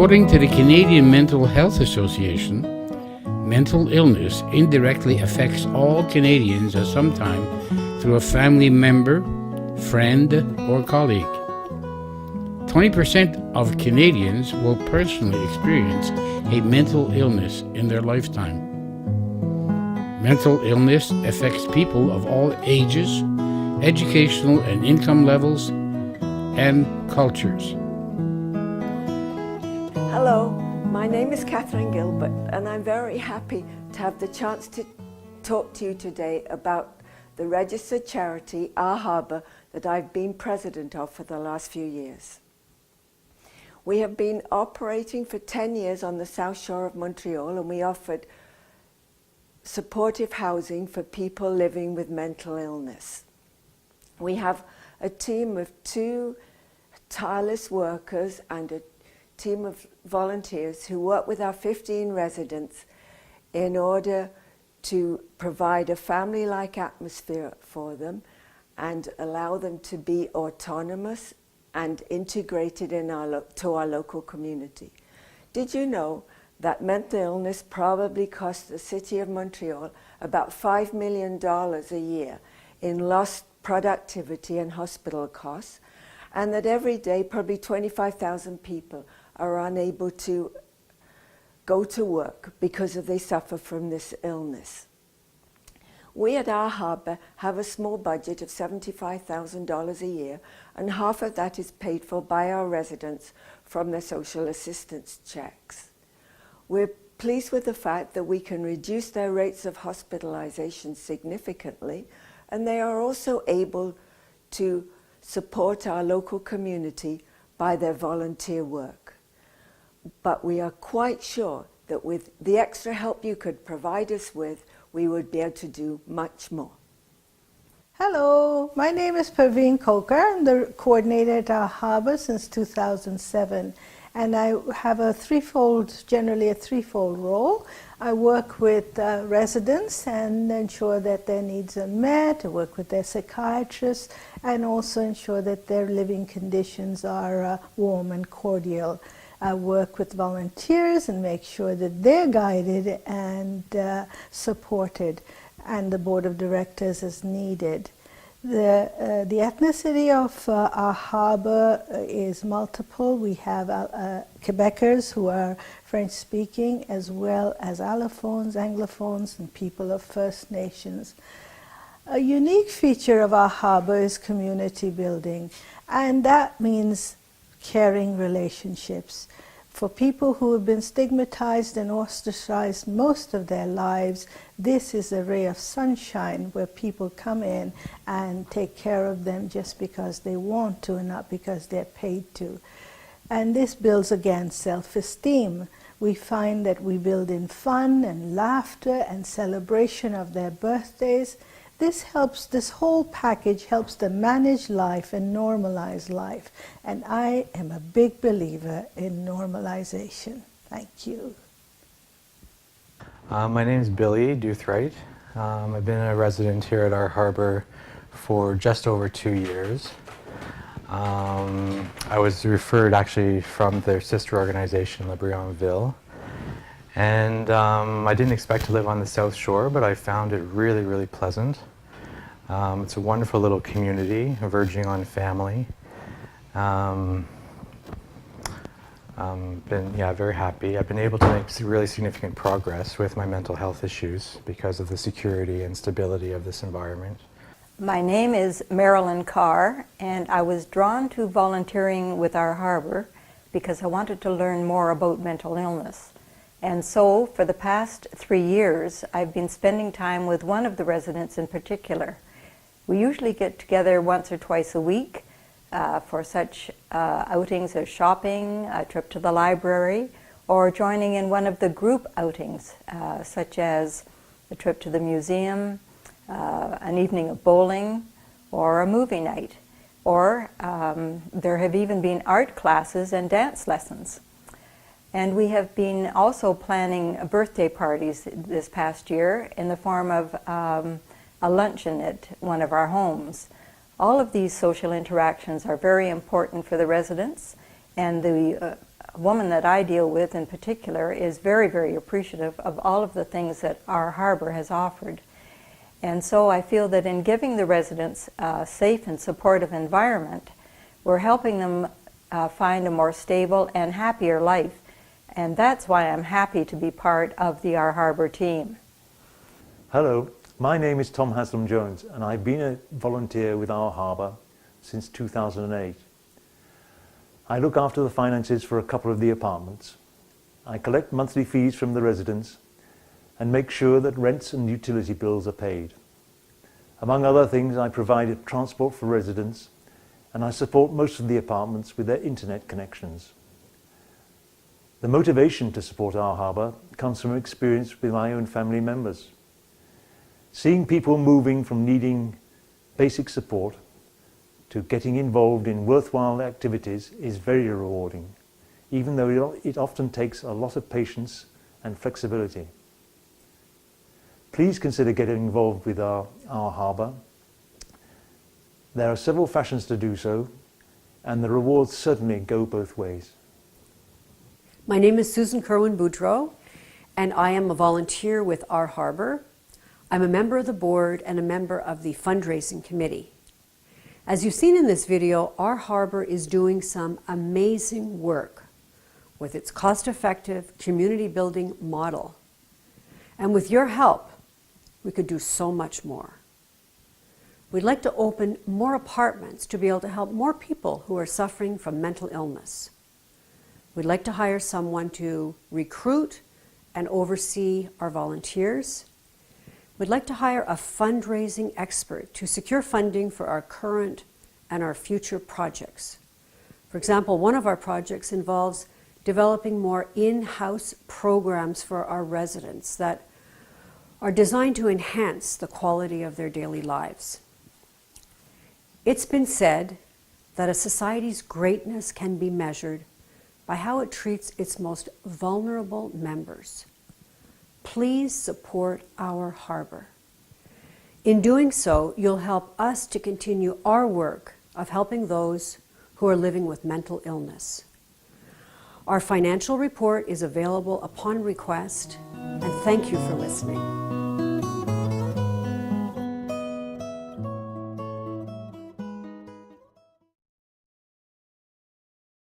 According to the Canadian Mental Health Association, mental illness indirectly affects all Canadians at some time through a family member, friend, or colleague. 20% of Canadians will personally experience a mental illness in their lifetime. Mental illness affects people of all ages, educational and income levels, and cultures. Hello, my name is Catherine Gillbert, and I'm very happy to have the chance to talk to you today about the registered charity Our Harbour that I've been president of for the last few years. We have been operating for 10 years on the South Shore of Montreal, and we offered supportive housing for people living with mental illness. We have a team of 2 tireless workers and a team of volunteers who work with our 15 residents in order to provide a family-like atmosphere for them and allow them to be autonomous and integrated in to our local community. Did you know that mental illness probably costs the City of Montreal about $5 million a year in lost productivity and hospital costs, and that every day probably 25,000 people are unable to go to work because they suffer from this illness? We at Our Harbour have a small budget of $75,000 a year, and half of that is paid for by our residents from their social assistance checks. We're pleased with the fact that we can reduce their rates of hospitalization significantly, and they are also able to support our local community by their volunteer work. But we are quite sure that with the extra help you could provide us with, we would be able to do much more. Hello, my name is Perveen Khokhar. I'm the coordinator at Our Harbour since 2007. And I have generally a threefold role. I work with residents and ensure that their needs are met. I work with their psychiatrists and also ensure that their living conditions are warm and cordial. I work with volunteers and make sure that they're guided and supported, and the board of directors as needed. The ethnicity of Our Harbour is multiple. We have Quebecers who are French-speaking, as well as allophones, anglophones, and people of First Nations. A unique feature of Our Harbour is community building, and that means caring relationships. For people who have been stigmatized and ostracized most of their lives, this is a ray of sunshine where people come in and take care of them just because they want to and not because they're paid to. And this builds, again, self-esteem. We find that we build in fun and laughter and celebration of their birthdays. This whole package helps them manage life and normalize life. And I am a big believer in normalization. Thank you. My name is Billy Douthhwright. I've been a resident here at Our Harbour for just over 2 years. I was referred actually from their sister organization, Le Brionville. And I didn't expect to live on the South Shore, but I found it really, really pleasant. It's a wonderful little community, verging on family. Been very happy. I've been able to make really significant progress with my mental health issues because of the security and stability of this environment. My name is Marlyn Carr, and I was drawn to volunteering with Our Harbour because I wanted to learn more about mental illness. And so, for the past 3 years, I've been spending time with one of the residents in particular. We usually get together once or twice a week for such outings as shopping, a trip to the library, or joining in one of the group outings, such as a trip to the museum, an evening of bowling, or a movie night. Or there have even been art classes and dance lessons. And we have been also planning birthday parties this past year in the form of a luncheon at one of our homes. All of these social interactions are very important for the residents, and the woman that I deal with in particular is very, very appreciative of all of the things that Our Harbour has offered. And so I feel that in giving the residents a safe and supportive environment, we're helping them find a more stable and happier life. And that's why I'm happy to be part of the Our Harbour team. Hello, my name is Tom Haslam-Jones and I've been a volunteer with Our Harbour since 2008. I look after the finances for a couple of the apartments. I collect monthly fees from the residents and make sure that rents and utility bills are paid. Among other things, I provide transport for residents and I support most of the apartments with their internet connections. The motivation to support Our Harbour comes from experience with my own family members. Seeing people moving from needing basic support to getting involved in worthwhile activities is very rewarding, even though it often takes a lot of patience and flexibility. Please consider getting involved with Our Harbour. There are several fashions to do so, and the rewards certainly go both ways. My name is Susan Kerwin-Boudreau, and I am a volunteer with Our Harbour. I'm a member of the board and a member of the fundraising committee. As you've seen in this video, Our Harbour is doing some amazing work with its cost-effective community building model. And with your help, we could do so much more. We'd like to open more apartments to be able to help more people who are suffering from mental illness. We'd like to hire someone to recruit and oversee our volunteers. We'd like to hire a fundraising expert to secure funding for our current and our future projects. For example, one of our projects involves developing more in-house programs for our residents that are designed to enhance the quality of their daily lives. It's been said that a society's greatness can be measured by how it treats its most vulnerable members. Please support Our Harbour. In doing so, you'll help us to continue our work of helping those who are living with mental illness. Our financial report is available upon request, and thank you for listening.